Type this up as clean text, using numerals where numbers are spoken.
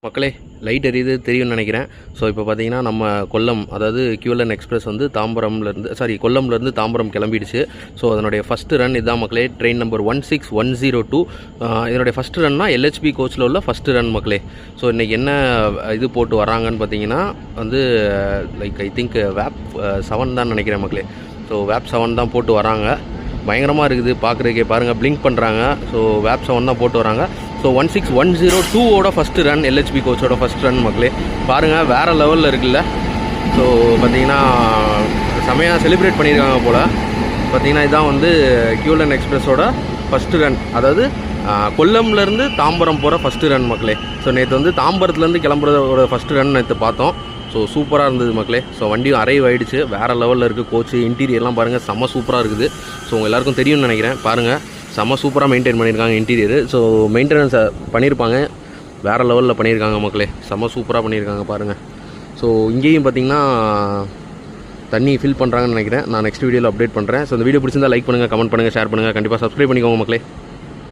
மக்களே லைட் எரியுது தெரியும்னு நினைக்கிறேன். ஸோ இப்போ பார்த்தீங்கன்னா நம்ம கொல்லம், அதாவது QLN எக்ஸ்பிரஸ் வந்து கொல்லம்லேருந்து தாம்பரம் கிளம்பிடுச்சு. ஸோ அதனுடைய ஃபஸ்ட்டு ரன் இதுதான் மக்களே. Train number 16102. இதனுடைய ஃபஸ்ட்டு ரன்னா LHB கோச்சில் உள்ள ஃபஸ்ட்டு ரன் மக்களே. ஸோ இன்றைக்கி என்ன இது போட்டு வராங்கன்னு பார்த்தீங்கன்னா வந்து லைக் ஐ திங்க் வேப் 7 தான் நினைக்கிறேன் மக்களே. ஸோ வேப் 7 தான் போட்டு வராங்க. பயங்கரமாக இருக்குது பார்க்குறதுக்கே, பாருங்கள் பிளிங்க் பண்ணுறாங்க. ஸோ வேப் 7 தான் போட்டு வராங்க. ஸோ 16102ஓட ஃபஸ்ட்டு ரன், LHB கோச்சோட ஃபஸ்ட் ரன் மக்களே. பாருங்கள் வேறு லெவலில் இருக்குல்ல. ஸோ பார்த்தீங்கன்னா செமையாக செலிப்ரேட் பண்ணியிருக்காங்க போல். பார்த்தீங்கன்னா இதுதான் வந்து QLN எக்ஸ்பிரஸோட ஃபஸ்ட்டு ரன், அதாவது கொல்லம்லேருந்து தாம்பரம் போகிற ஃபஸ்ட்டு ரன் மக்களே. ஸோ நேற்று வந்து தாம்பரத்துலேருந்து கிளம்புறதோட ஃபஸ்ட்டு ரன் நேற்று பார்த்தோம். ஸோ சூப்பராக இருந்தது மக்களே. ஸோ வண்டியும் அரைவ் ஆகிடுச்சு, வேறு லெவலில் இருக்குது. கோச்சு இன்டீரியர்லாம் பாருங்கள் செம்ம சூப்பராக இருக்குது. ஸோ உங்கள் எல்லாருக்கும் தெரியும்னு நினைக்கிறேன். பாருங்கள் செம்ம சூப்பராக மெயின்டைன் பண்ணியிருக்காங்க இன்டீரியர். ஸோ மெயின்டெனன்ஸை பண்ணியிருப்பாங்க, வேறு லெவலில் பண்ணியிருக்காங்க மக்களே. செம்ம சூப்பராக பண்ணியிருக்காங்க பாருங்கள். ஸோ இங்கேயும் பார்த்திங்கன்னா தண்ணி ஃபில் பண்ணுறாங்கன்னு நினைக்கிறேன். நான் நெக்ஸ்ட் வீடியோவில் அப்டேட் பண்ணுறேன். ஸோ இந்த வீடியோ பிடிச்சிருந்தா லைக் பண்ணுங்கள், கமெண்ட் பண்ணுங்கள், ஷேர் பண்ணுங்கள், கண்டிப்பாக சப்ஸ்கிரைப் பண்ணிக்கோங்க மக்களே.